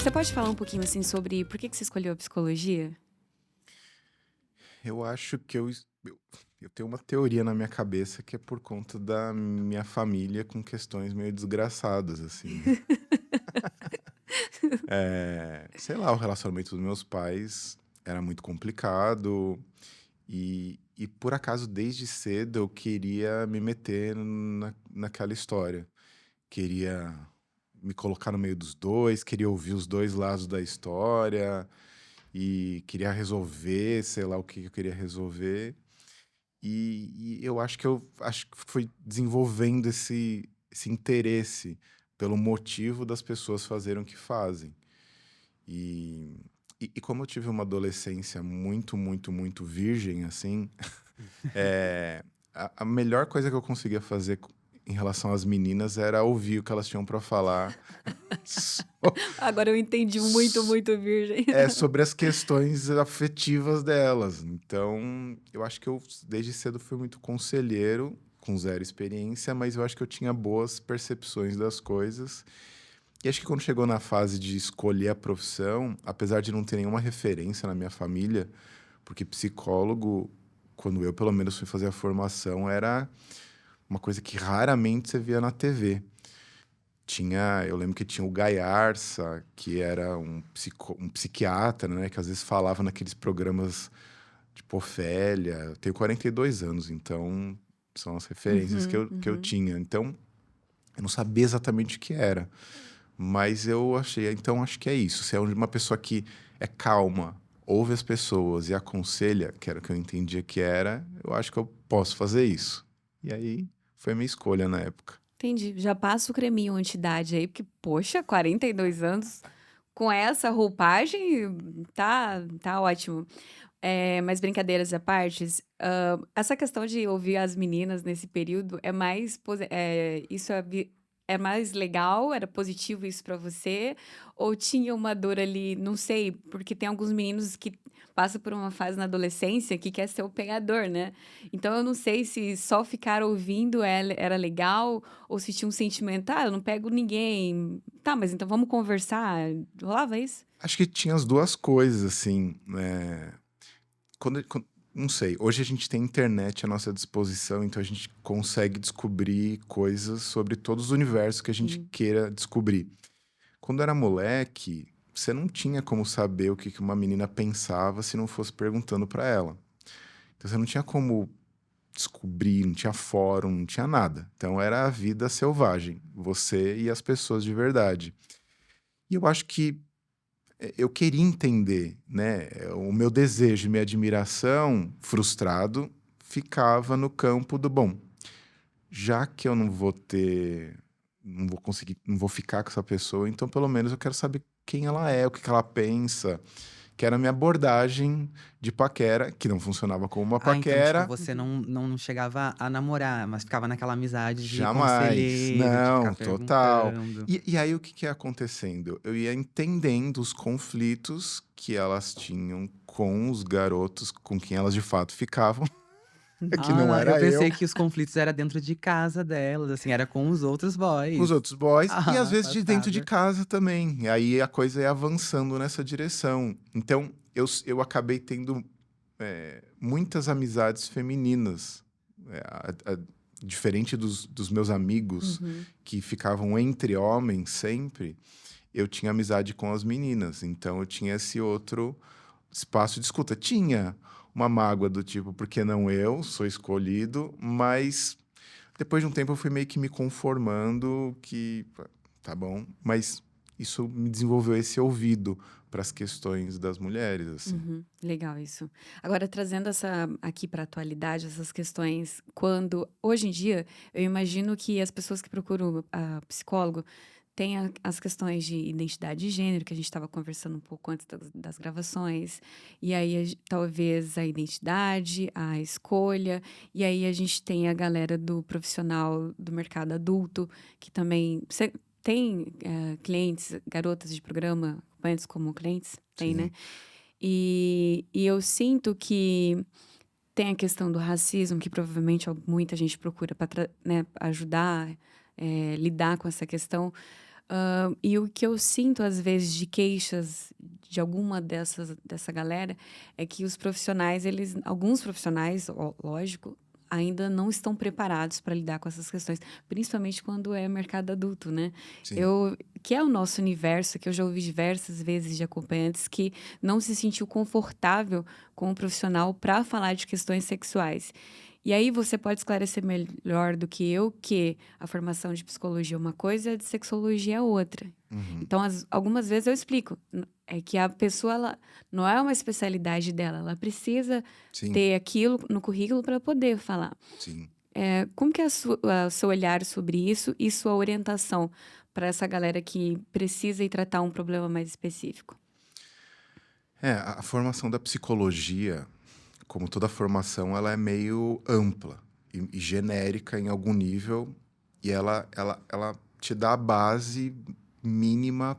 Você pode falar um pouquinho, assim, sobre por que você escolheu a psicologia? Eu acho que eu tenho uma teoria na minha cabeça que é por conta da minha família com questões meio desgraçadas, assim. Sei lá, o relacionamento dos meus pais era muito complicado e por acaso, desde cedo, eu queria me meter naquela história. Queria me colocar no meio dos dois, queria ouvir os dois lados da história e queria resolver, sei lá o que eu queria resolver. E eu acho que fui desenvolvendo esse interesse pelo motivo das pessoas fazerem o que fazem. E, e como eu tive uma adolescência muito, muito, muito virgem, assim, a melhor coisa que eu conseguia fazer em relação às meninas era ouvir o que elas tinham para falar so- Agora eu entendi muito, muito virgem. sobre as questões afetivas delas. Então, eu acho que eu desde cedo fui muito conselheiro, com zero experiência, mas eu acho que eu tinha boas percepções das coisas. E acho que quando chegou na fase de escolher a profissão, apesar de não ter nenhuma referência na minha família, porque psicólogo, quando eu pelo menos fui fazer a formação, era uma coisa que raramente você via na TV. Eu lembro que tinha o Gaiarsa, que era um psiquiatra, né? Que às vezes falava naqueles programas tipo Ofélia. Eu tenho 42 anos, então são as referências que Uhum, eu uhum. tinha. Então, eu não sabia exatamente o que era. Mas eu achei, então acho que é isso. Se é uma pessoa que é calma, ouve as pessoas e aconselha, que era o que eu entendia que era, eu acho que eu posso fazer isso. E aí foi a minha escolha na época. Entendi. Já passa o creminho anti-idade aí, porque, poxa, 42 anos com essa roupagem, tá ótimo. Mas brincadeiras à parte, essa questão de ouvir as meninas nesse período é mais isso é mais legal, era positivo isso pra você? Ou tinha uma dor ali, não sei, porque tem alguns meninos que passam por uma fase na adolescência que quer ser o pegador, né. Então eu não sei se só ficar ouvindo era legal ou se tinha um sentimento: "Ah, eu não pego ninguém. Tá, mas então vamos conversar". Rolava isso? Acho que tinha as duas coisas, assim, não sei, hoje a gente tem internet à nossa disposição, então a gente consegue descobrir coisas sobre todos os universos que a gente Sim. queira descobrir. Quando era moleque, você não tinha como saber o que que uma menina pensava se não fosse perguntando pra ela. Então você não tinha como descobrir, não tinha fórum, não tinha nada. Então era a vida selvagem, você e as pessoas de verdade. E eu acho que eu queria entender, né? O meu desejo e minha admiração, frustrado, ficava no campo do bom. Já que eu não vou conseguir, não vou ficar com essa pessoa, então pelo menos eu quero saber quem ela é, o que que ela pensa, que era a minha abordagem de paquera, que não funcionava como uma Ah, então, tipo, paquera, você Uhum. não chegava a namorar, mas ficava naquela amizade de jamais. conselheiro, de ficar Não, total. perguntando. E aí o que que ia acontecendo? Eu ia entendendo os conflitos que elas tinham com os garotos com quem elas de fato ficavam, que não Ah, eu era eu, pensei que os conflitos era dentro de casa delas, assim, era com os outros com os boys. outros boys, e às Ah, vezes de dentro de passada. casa também. E aí a coisa ia avançando nessa direção. Então eu acabei tendo muitas amizades femininas. Diferente dos meus amigos Uhum. que ficavam entre homens sempre, eu tinha amizade com as meninas. Então eu tinha esse outro espaço de escuta. Tinha uma mágoa do tipo, por que não eu? Sou escolhido, mas depois de um tempo eu fui meio que me conformando que tá bom, mas isso me desenvolveu esse ouvido para as questões das mulheres, assim. Uhum, legal isso. Agora trazendo essa aqui para a atualidade, essas questões, quando hoje em dia, eu imagino que as pessoas que procuram psicólogo têm as questões de identidade de gênero, que a gente estava conversando um pouco antes das gravações, e aí talvez a identidade, a escolha, e aí a gente tem a galera do profissional do mercado adulto, que também. Você tem clientes, garotas de programa, acompanhantes como clientes? Tem, né? Sim. E eu sinto que tem a questão do racismo, que provavelmente muita gente procura para ajudar, lidar com essa questão. E o que eu sinto, às vezes, de queixas de alguma dessa galera é que os profissionais, alguns profissionais, lógico, ainda não estão preparados para lidar com essas questões, principalmente quando é mercado adulto, né? Sim. Que é o nosso universo, que eu já ouvi diversas vezes de acompanhantes que não se sentiu confortável com o profissional para falar de questões sexuais. E aí você pode esclarecer melhor do que eu que a formação de psicologia é uma coisa e a de sexologia é outra. Uhum. Então, algumas vezes eu explico. É que a pessoa, ela não é uma especialidade dela, ela precisa Sim, ter aquilo no currículo para poder falar. sim. Como que é o seu olhar sobre isso e sua orientação para essa galera que precisa ir tratar um problema mais específico? A formação da psicologia, como toda formação, ela é meio ampla e genérica em algum nível, e ela te dá a base mínima.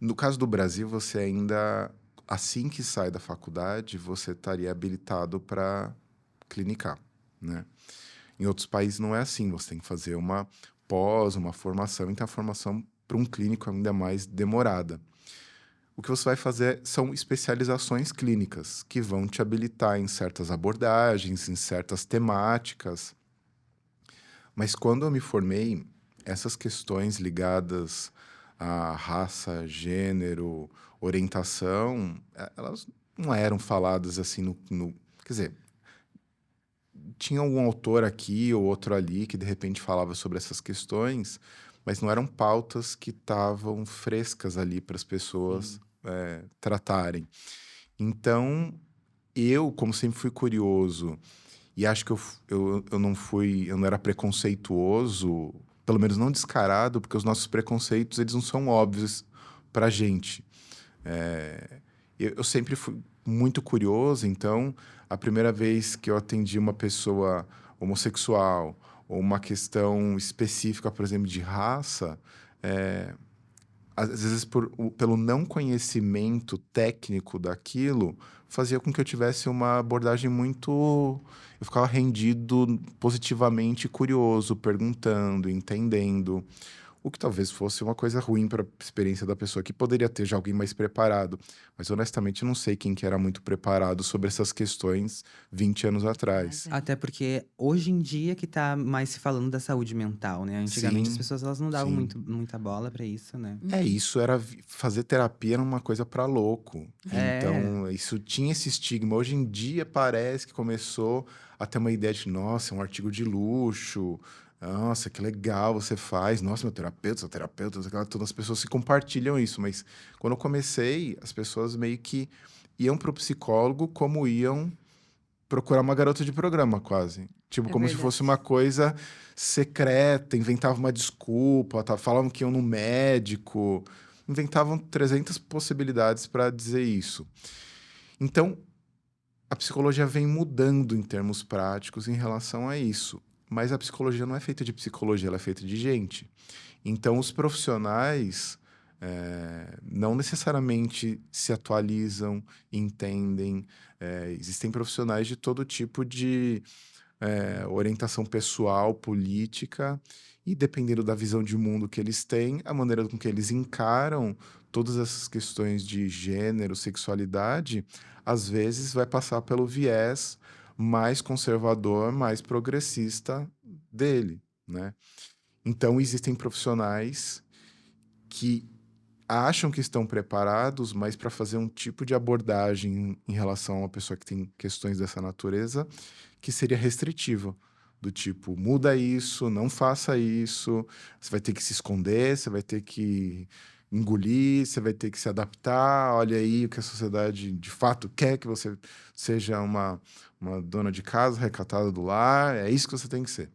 No caso do Brasil, você ainda, assim que sai da faculdade, você estaria habilitado para clinicar, né? Em outros países não é assim, você tem que fazer uma pós, uma formação, então a formação para um clínico é ainda mais demorada. O que você vai fazer são especializações clínicas, que vão te habilitar em certas abordagens, em certas temáticas. Mas quando eu me formei, essas questões ligadas à raça, gênero, orientação, elas não eram faladas assim quer dizer, tinha algum autor aqui ou outro ali que de repente falava sobre essas questões, mas não eram pautas que estavam frescas ali para as pessoas Sim. tratarem. Então, eu, como sempre fui curioso, e acho que eu não era preconceituoso, pelo menos não descarado, porque os nossos preconceitos, eles não são óbvios pra gente. Eu sempre fui muito curioso, então, a primeira vez que eu atendi uma pessoa homossexual, ou uma questão específica, por exemplo, de raça, às vezes pelo não conhecimento técnico daquilo, fazia com que eu tivesse uma abordagem muito. Eu ficava rendido positivamente, curioso, perguntando, entendendo. O que talvez fosse uma coisa ruim para a experiência da pessoa, que poderia ter já alguém mais preparado. Mas honestamente, eu não sei quem que era muito preparado sobre essas questões 20 anos atrás. Até porque hoje em dia que tá mais se falando da saúde mental, né? Antigamente as Sim, pessoas elas não davam sim. muita bola pra isso, né? Uhum. Isso era fazer terapia era uma coisa para louco. É, Então, isso tinha esse estigma. Hoje em dia parece que começou a ter uma ideia de, nossa, é um artigo de luxo. Nossa, que legal você faz. Nossa, meu terapeuta, seu terapeuta, não sei o que lá, todas as pessoas se compartilham isso. Mas quando eu comecei, as pessoas meio que iam para o psicólogo como iam procurar uma garota de programa, quase. Tipo, É como se fosse uma verdade. coisa secreta, inventava uma desculpa, tá? Falavam que iam no médico, inventavam 300 possibilidades para dizer isso. Então, a psicologia vem mudando em termos práticos em relação a isso. Mas a psicologia não é feita de psicologia, ela é feita de gente. Então, os profissionais não necessariamente se atualizam, entendem. Existem profissionais de todo tipo de orientação pessoal, política, e dependendo da visão de mundo que eles têm, a maneira com que eles encaram todas essas questões de gênero, sexualidade, às vezes vai passar pelo viés mais conservador, mais progressista dele, né? Então, existem profissionais que acham que estão preparados, mas para fazer um tipo de abordagem em relação a uma pessoa que tem questões dessa natureza, que seria restritiva. Do tipo, muda isso, não faça isso, você vai ter que se esconder, você vai ter que engolir, você vai ter que se adaptar. Olha aí o que a sociedade de fato quer que você seja uma dona de casa, recatada do lar, é isso que você tem que ser.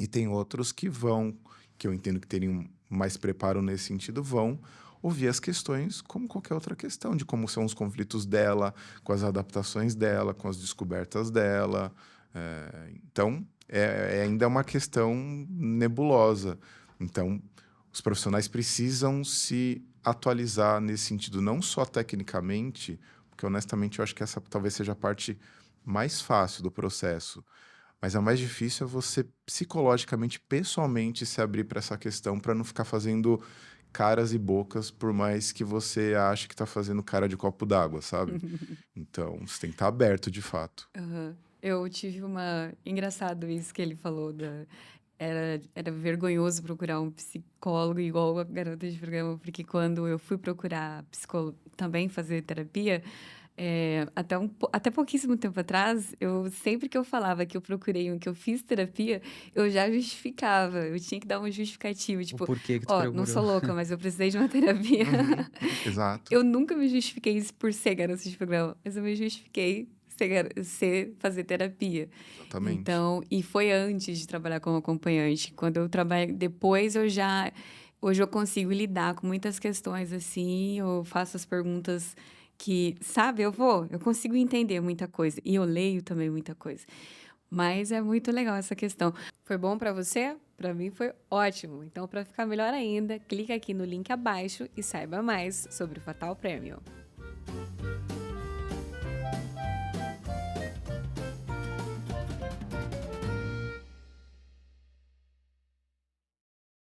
E tem outros que eu entendo que teriam mais preparo nesse sentido, vão ouvir as questões como qualquer outra questão, de como são os conflitos dela, com as adaptações dela, com as descobertas dela. Então, é ainda uma questão nebulosa. Então, os profissionais precisam se atualizar nesse sentido, não só tecnicamente, porque honestamente eu acho que essa talvez seja a parte mais fácil do processo, mas a mais difícil é você psicologicamente, pessoalmente se abrir para essa questão, para não ficar fazendo caras e bocas, por mais que você ache que tá fazendo cara de copo d'água, sabe? Então, você tem que estar aberto de fato. Aham. Eu tive uma. Engraçado isso que ele falou. Era vergonhoso procurar um psicólogo igual a garota de programa, porque quando eu fui procurar psicólogo, também fazer terapia, até pouquíssimo tempo atrás, sempre que eu falava que eu procurei que eu fiz terapia, eu já justificava. Eu tinha que dar uma justificativa, O tipo, porquê que tu ó, não procurou. sou louca, mas eu precisei de uma terapia. Uhum, exato, Eu nunca me justifiquei isso por ser garota de programa, mas eu me justifiquei fazer terapia. exatamente. Então, e foi antes de trabalhar como acompanhante. Quando eu trabalho, depois hoje eu consigo lidar com muitas questões assim, eu faço as perguntas que, sabe, eu consigo entender muita coisa e eu leio também muita coisa. Mas é muito legal essa questão. Foi bom pra você? Pra mim foi ótimo. Então, pra ficar melhor ainda, clica aqui no link abaixo e saiba mais sobre o Fatal Premium.